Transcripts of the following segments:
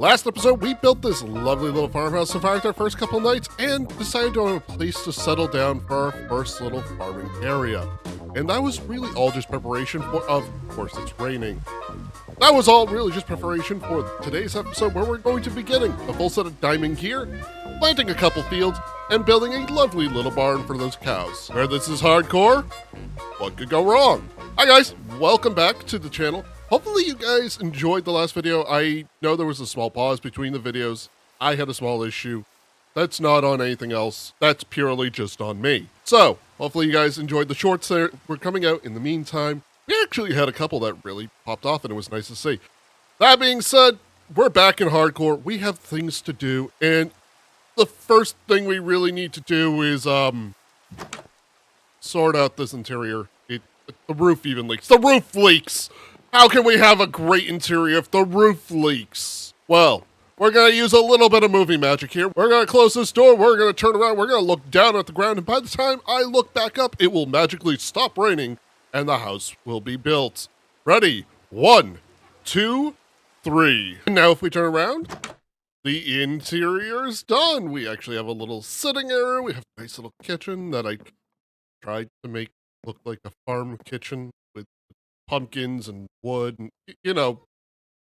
Last episode, we built this lovely little farmhouse, survived our first couple nights, and decided to have a place to settle down for our first little farming area. And that was really all just preparation for, of course, it's raining. That was all really just preparation for today's episode, where we're going to be getting a full set of diamond gear, planting a couple fields, and building a lovely little barn for those cows. Where this is hardcore, what could go wrong? Hi guys, welcome back to the channel. Hopefully you guys enjoyed the last video. I know there was a small pause between the videos. I had a small issue. That's not on anything else. That's purely just on me. So, hopefully you guys enjoyed the shorts that were coming out in the meantime. We actually had a couple that really popped off and it was nice to see. That being said, we're back in hardcore. We have things to do, and the first thing we really need to do is sort out this interior. The roof even leaks. The roof leaks! How can we have a great interior if the roof leaks? Well, we're going to use a little bit of movie magic here. We're going to close this door, we're going to turn around, we're going to look down at the ground, and by the time I look back up, it will magically stop raining, and the house will be built. Ready? 1, 2, 3. And now if we turn around, the interior is done. We actually have a little sitting area. We have a nice little kitchen that I tried to make look like a farm kitchen with pumpkins and wood and, you know,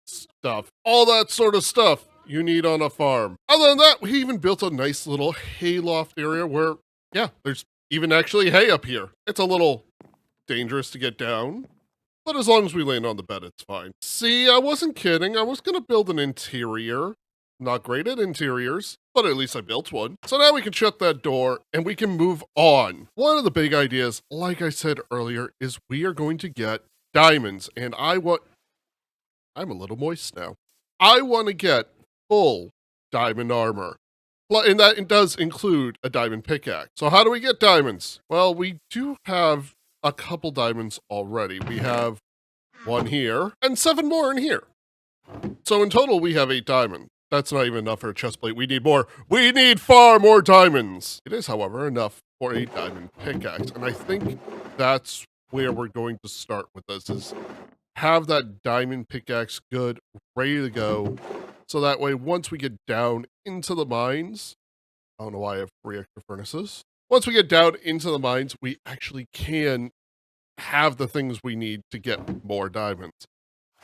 stuff. All that sort of stuff you need on a farm. Other than that, we even built a nice little hayloft area where, yeah, there's even actually hay up here. It's a little dangerous to get down, but as long as we land on the bed, it's fine. See, I wasn't kidding. I was going to build an interior. Not great at interiors, but at least I built one. So now we can shut that door and we can move on. One of the big ideas, like I said earlier, is we are going to get diamonds, and I'm a little moist now. I want to get full diamond armor, and that it does include a diamond pickaxe. So how do we get diamonds? Well, we do have a couple diamonds already. We have 1 here and 7 more in here. So in total, we have 8 diamonds. That's not even enough for a chest plate. We need more. We need far more diamonds. It is, however, enough for a diamond pickaxe, and I think that's where we're going to start with this, is have that diamond pickaxe good, ready to go, so that way once we get down into the mines, I don't know why I have 3 extra furnaces. Once we get down into the mines, we actually can have the things we need to get more diamonds.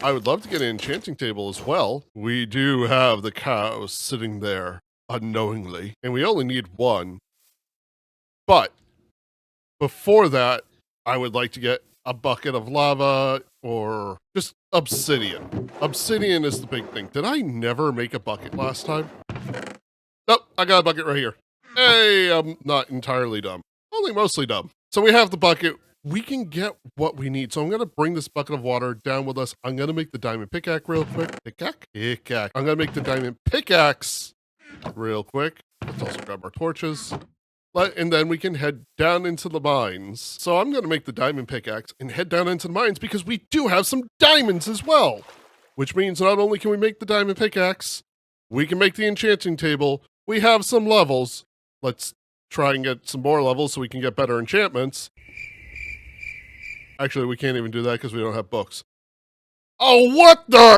I would love to get an enchanting table as well. We do have the cows sitting there unknowingly, and we only need 1. But before that, I would like to get a bucket of lava or just obsidian. Obsidian is the big thing. Did I never make a bucket last time? Nope, I got a bucket right here. Hey, I'm not entirely dumb. Only mostly dumb. So we have the bucket. We can get what we need. So I'm going to bring this bucket of water down with us. I'm going to make the diamond pickaxe real quick. Pickaxe. I'm going to make the diamond pickaxe real quick. Let's also grab our torches. And then we can head down into the mines. So I'm going to make the diamond pickaxe and head down into the mines because we do have some diamonds as well. Which means not only can we make the diamond pickaxe, we can make the enchanting table. We have some levels. Let's try and get some more levels so we can get better enchantments. Actually, we can't even do that because we don't have books. Oh, what the?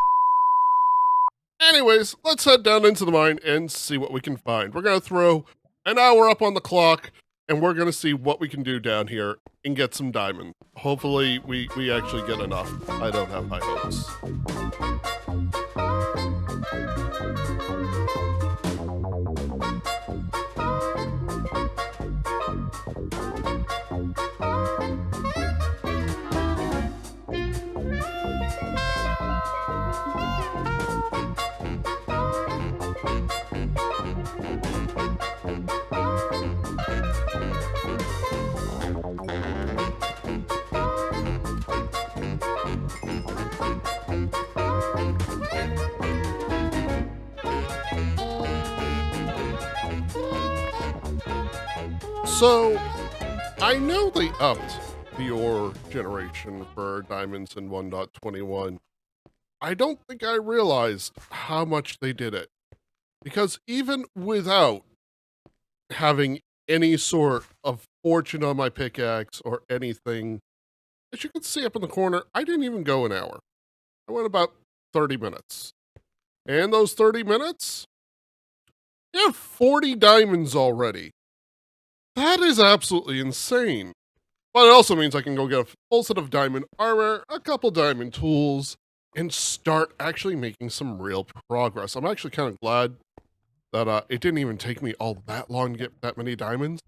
Anyways, let's head down into the mine and see what we can find. We're going to throw an hour up on the clock, and we're going to see what we can do down here and get some diamond. Hopefully, we actually get enough. I don't have high hopes. So, I know they upped the ore generation for diamonds in 1.21. I don't think I realized how much they did it. Because even without having any sort of fortune on my pickaxe or anything, as you can see up in the corner, I didn't even go an hour. I went about 30 minutes. And those 30 minutes? You have 40 diamonds already. That is absolutely insane. But it also means I can go get a full set of diamond armor, a couple diamond tools, and start actually making some real progress. I'm actually kind of glad that it didn't even take me all that long to get that many diamonds,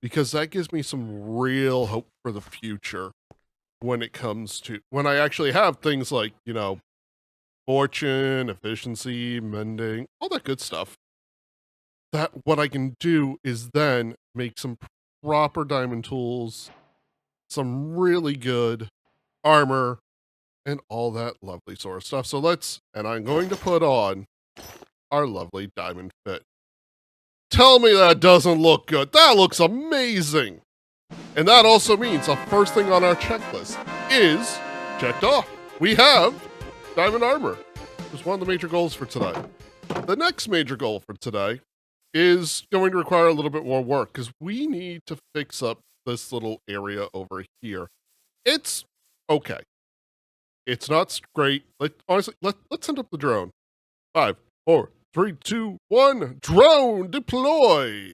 because that gives me some real hope for the future when it comes to when I actually have things like, fortune, efficiency, mending, all that good stuff. That what I can do is then make some proper diamond tools, some really good armor, and all that lovely sort of stuff. So and I'm going to put on our lovely diamond fit. Tell me that doesn't look good. That looks amazing. And that also means the first thing on our checklist is checked off. We have diamond armor. It's one of the major goals for today. The next major goal for today is going to require a little bit more work because we need to fix up this little area over here. It's okay. It's not great. Let's send up the drone. 5, 4, 3, 2, 1. Drone deploy.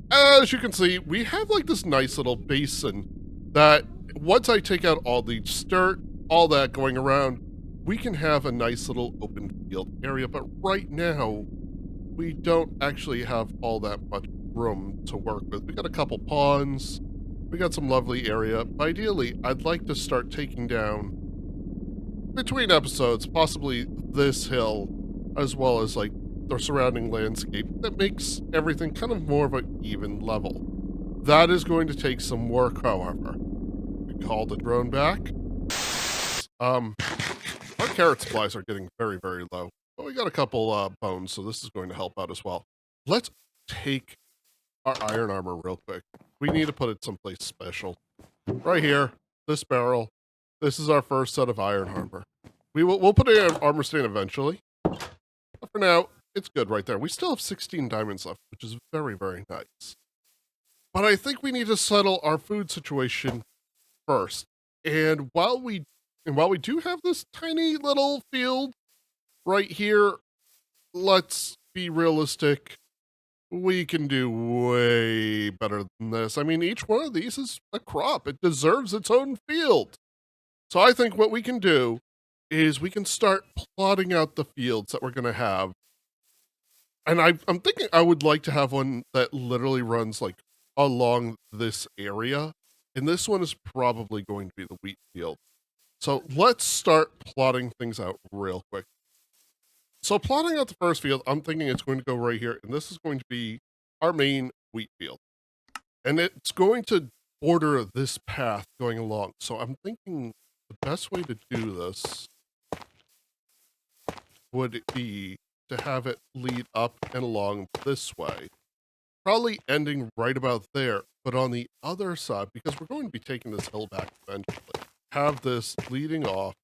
As you can see, we have like this nice little basin that once I take out all the dirt, all that going around, we can have a nice little open field area. But right now, we don't actually have all that much room to work with. We got a couple ponds. We got some lovely area. Ideally, I'd like to start taking down, between episodes, possibly this hill, as well as like the surrounding landscape that makes everything kind of more of an even level. That is going to take some work, however. We call the drone back. Our carrot supplies are getting very, very low. But we got a couple bones, so this is going to help out as well. Let's take our iron armor real quick. We need to put it someplace special. Right here, this barrel. This is our first set of iron armor. We'll put it in an armor stand eventually. But for now, it's good right there. We still have 16 diamonds left, which is very, very nice. But I think we need to settle our food situation first. And while we do have this tiny little field right here, let's be realistic. We can do way better than this. I mean, each one of these is a crop. It deserves its own field. So I think what we can do is we can start plotting out the fields that we're going to have. And I'm thinking I would like to have one that literally runs like along this area. And this one is probably going to be the wheat field. So let's start plotting things out real quick. So plotting out the first field, I'm thinking it's going to go right here. And this is going to be our main wheat field. And it's going to border this path going along. So I'm thinking the best way to do this would be to have it lead up and along this way. Probably ending right about there, but on the other side, because we're going to be taking this hill back eventually, have this leading off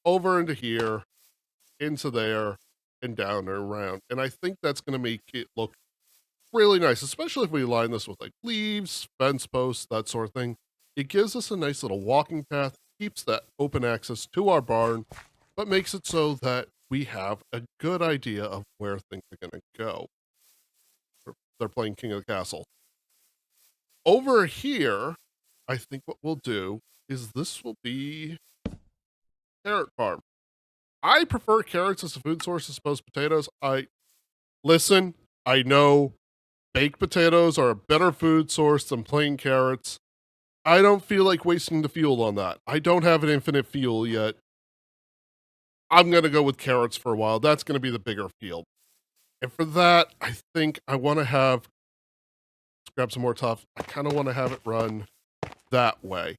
over into here, into there, and down and around. And I think that's going to make it look really nice, especially if we line this with like leaves, fence posts, that sort of thing. It gives us a nice little walking path, keeps that open access to our barn, but makes it so that we have a good idea of where things are going to go. They're playing King of the Castle. Over here, I think what we'll do is this will be carrot farm. I prefer carrots as a food source as opposed to potatoes. I know baked potatoes are a better food source than plain carrots. I don't feel like wasting the fuel on that. I don't have an infinite fuel yet. I'm going to go with carrots for a while. That's going to be the bigger field. And for that, I think I want to have, let's grab some more tough. I kind of want to have it run that way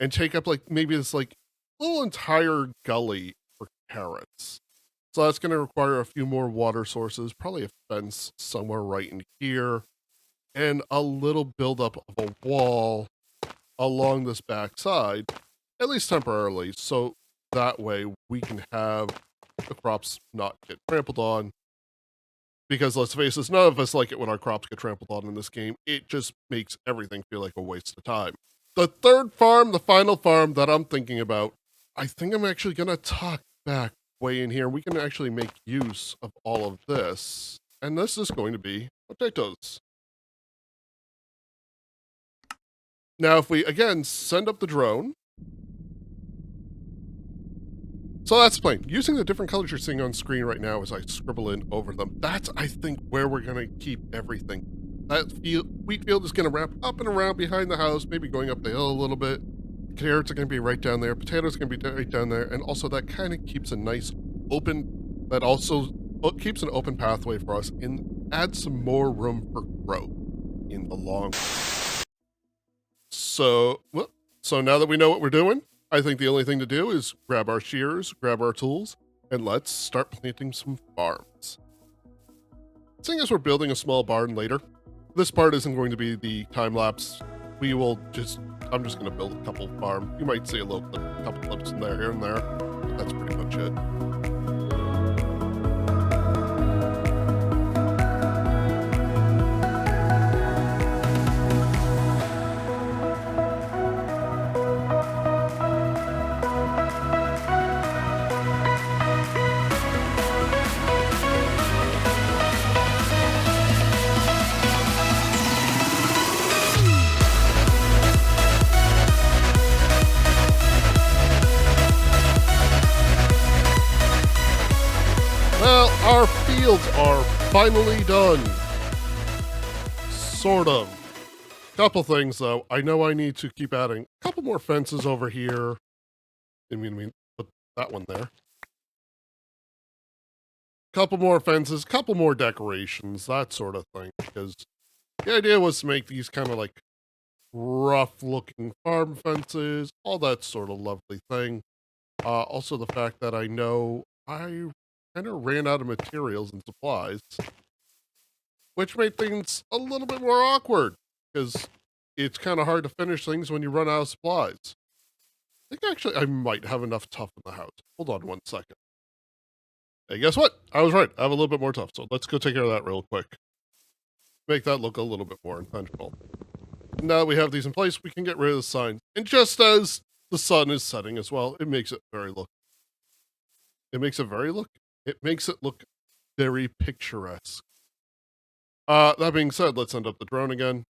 and take up like maybe this like little entire gully for carrots. So that's going to require a few more water sources, probably a fence somewhere right in here, and a little buildup of a wall along this back side, at least temporarily, so that way we can have the crops not get trampled on. Because let's face it, none of us like it when our crops get trampled on in this game. It just makes everything feel like a waste of time. The third farm, the final farm that I'm thinking about, I think I'm actually going to tuck back way in here. We can actually make use of all of this. And this is going to be potatoes. Now, if we, again, send up the drone. So that's the plan. Using the different colors you're seeing on screen right now as I scribble in over them, that's, I think, where we're going to keep everything. That wheat field is going to wrap up and around behind the house, maybe going up the hill a little bit. Carrots are going to be right down there. Potatoes are going to be right down there. And also that kind of keeps a nice open, that also keeps an open pathway for us and adds some more room for growth in the long run. So now that we know what we're doing, I think the only thing to do is grab our shears, grab our tools, and let's start planting some farms. Seeing as we're building a small barn later, this part isn't going to be the time lapse. I'm just going to build a couple farms. You might see a couple clips in there, here and there, but that's pretty much it. Well, our fields are finally done. Sort of. Couple things, though. I know I need to keep adding a couple more fences over here. I mean, put that one there. Couple more fences, couple more decorations, that sort of thing. Because the idea was to make these kind of like rough-looking farm fences, all that sort of lovely thing. Also, the fact that I know I kind of ran out of materials and supplies, which made things a little bit more awkward, because it's kind of hard to finish things when you run out of supplies. I think actually I might have enough tuff in the house. Hold on one second. Hey, guess what? I was right. I have a little bit more tuff, so let's go take care of that real quick. Make that look a little bit more intentional. Now that we have these in place, we can get rid of the signs. And just as the sun is setting as well, it makes it look very picturesque. That being said, let's send up the drone again.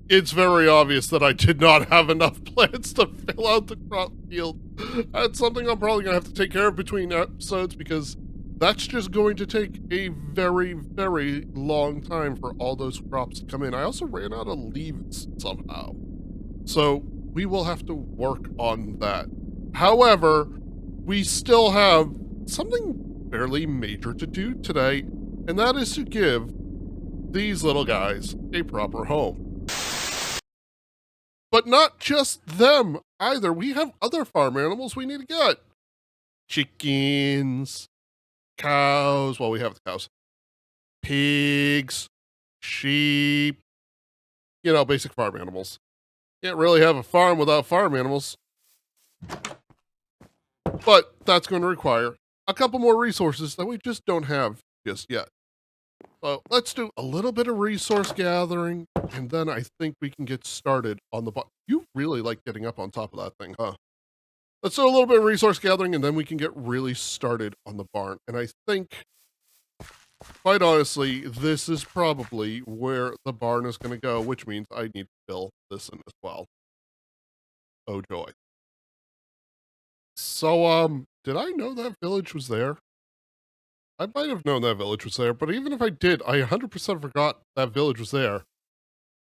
It's very obvious that I did not have enough plants to fill out the crop field. That's something I'm probably going to have to take care of between episodes, because that's just going to take a very, very long time for all those crops to come in. I also ran out of leaves somehow. So we will have to work on that. However, we still have something fairly major to do today, and that is to give these little guys a proper home. But not just them either. We have other farm animals we need to get. Chickens, cows, well, we have the cows. Pigs, sheep, basic farm animals. Can't really have a farm without farm animals. But that's going to require a couple more resources that we just don't have just yet. So let's do a little bit of resource gathering, and then I think we can get started on the barn. You really like getting up on top of that thing, huh? Let's do a little bit of resource gathering, and then we can get really started on the barn. And I think, quite honestly, this is probably where the barn is going to go, which means I need to fill this in as well. Oh, joy. So, did I know that village was there? I might have known that village was there, but even if I did, I 100% forgot that village was there.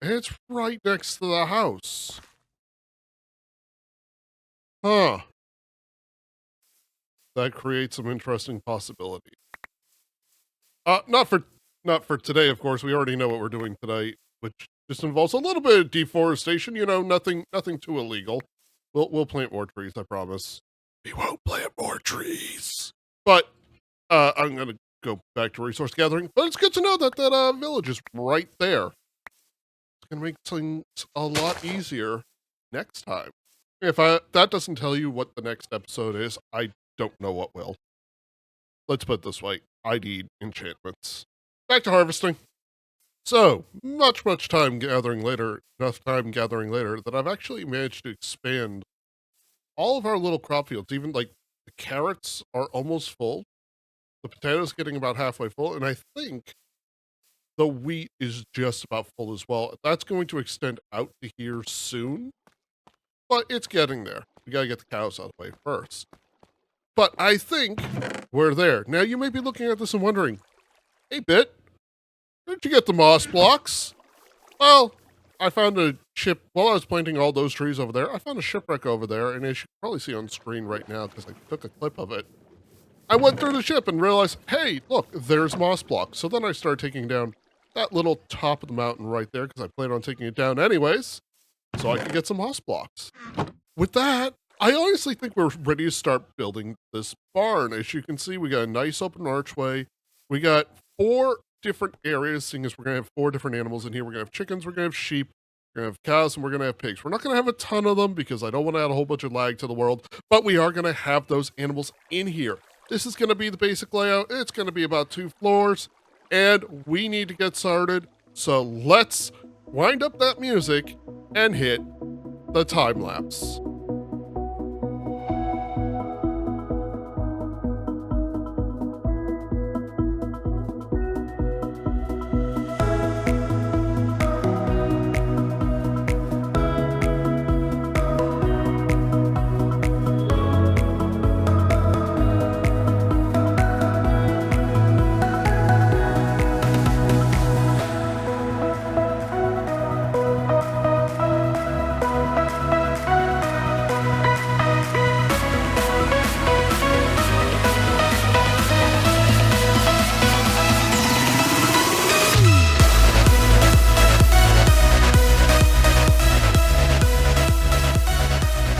And it's right next to the house. Huh. That creates some interesting possibility. Not for today, of course. We already know what we're doing today, which just involves a little bit of deforestation. Nothing too illegal. We'll plant more trees, I promise. We won't plant more trees. But I'm going to go back to resource gathering. But it's good to know that that village is right there. It's going to make things a lot easier next time. If that doesn't tell you what the next episode is, I don't know what will. Let's put it this way. I need enchantments. Back to harvesting. So, enough time gathering later that I've actually managed to expand all of our little crop fields, even like The carrots are almost full. The potatoes getting about halfway full, and I think the wheat is just about full as well. That's going to extend out to here soon, but it's getting there. We gotta get the cows out of the way first. But I think we're there. Now you may be looking at this and wondering, hey Bit, where'd you get the moss blocks? Well, I found a ship, while I was planting all those trees over there, I found a shipwreck over there, and as you can probably see on screen right now, because I took a clip of it, I went through the ship and realized, hey, look, there's moss blocks. So then I started taking down that little top of the mountain right there, because I plan on taking it down anyways, so I can get some moss blocks. With that, I honestly think we're ready to start building this barn. As you can see, we got a nice open archway. We got 4 different areas, seeing as we're going to have 4 different animals in here. We're going to have chickens, we're going to have sheep, we're going to have cows, and we're going to have pigs. We're not going to have a ton of them because I don't want to add a whole bunch of lag to the world, but we are going to have those animals in here. This is going to be the basic layout. It's going to be about 2 floors, and we need to get started. So let's wind up that music and hit the time lapse.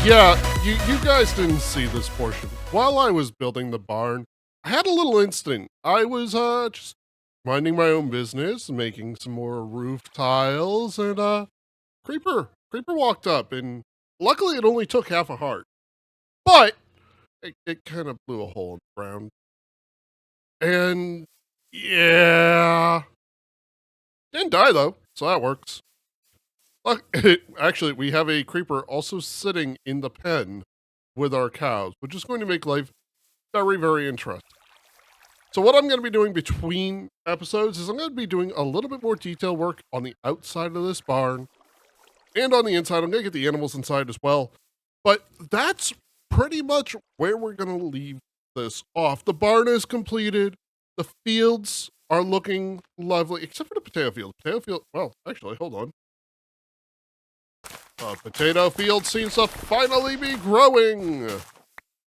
Yeah, you guys didn't see this portion. While I was building the barn, I had a little incident. I was just minding my own business, making some more roof tiles, and creeper walked up, and luckily it only took half a heart, but it kind of blew a hole in the ground. And yeah, didn't die though, so that works. Look, actually, we have a creeper also sitting in the pen with our cows, which is going to make life very, very interesting. So what I'm going to be doing between episodes is I'm going to be doing a little bit more detail work on the outside of this barn and on the inside. I'm going to get the animals inside as well. But that's pretty much where we're going to leave this off. The barn is completed. The fields are looking lovely, except for the potato field. Well, actually, hold on. Potato field seems to finally be growing.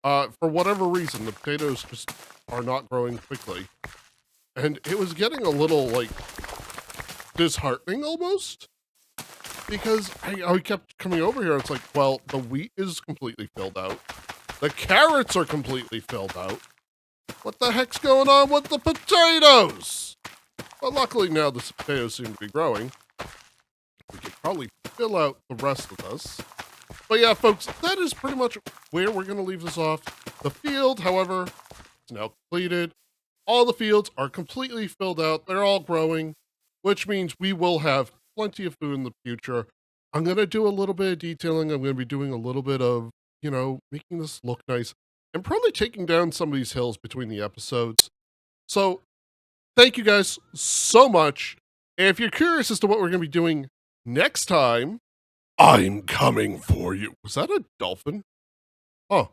For whatever reason, the potatoes just are not growing quickly. And it was getting a little, like, disheartening almost. Because I kept coming over here. It's like, well, the wheat is completely filled out. The carrots are completely filled out. What the heck's going on with the potatoes? Well, luckily now the potatoes seem to be growing. We could probably fill out the rest of this. But yeah, folks, that is pretty much where we're going to leave this off. The field, however, is now completed. All the fields are completely filled out. They're all growing, which means we will have plenty of food in the future. I'm going to do a little bit of detailing. I'm going to be doing a little bit of, making this look nice. And probably taking down some of these hills between the episodes. So, thank you guys so much. And if you're curious as to what we're going to be doing next time, I'm coming for you. Was that a dolphin? Oh,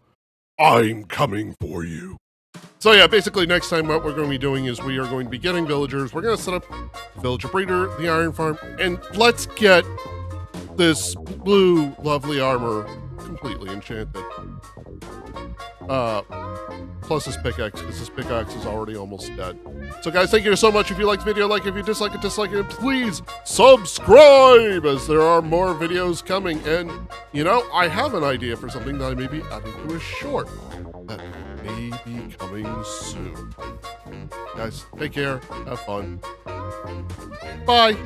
I'm coming for you. So yeah, basically next time what we're going to be doing is we are going to be getting villagers. We're going to set up the villager breeder, the iron farm, and let's get this blue lovely armor completely enchanted. Plus his pickaxe, because his pickaxe is already almost dead. So guys, thank you so much. If you liked the video, like it. If you dislike it, please subscribe, as there are more videos coming. And, I have an idea for something that I may be adding to a short that may be coming soon. Guys, take care. Have fun. Bye.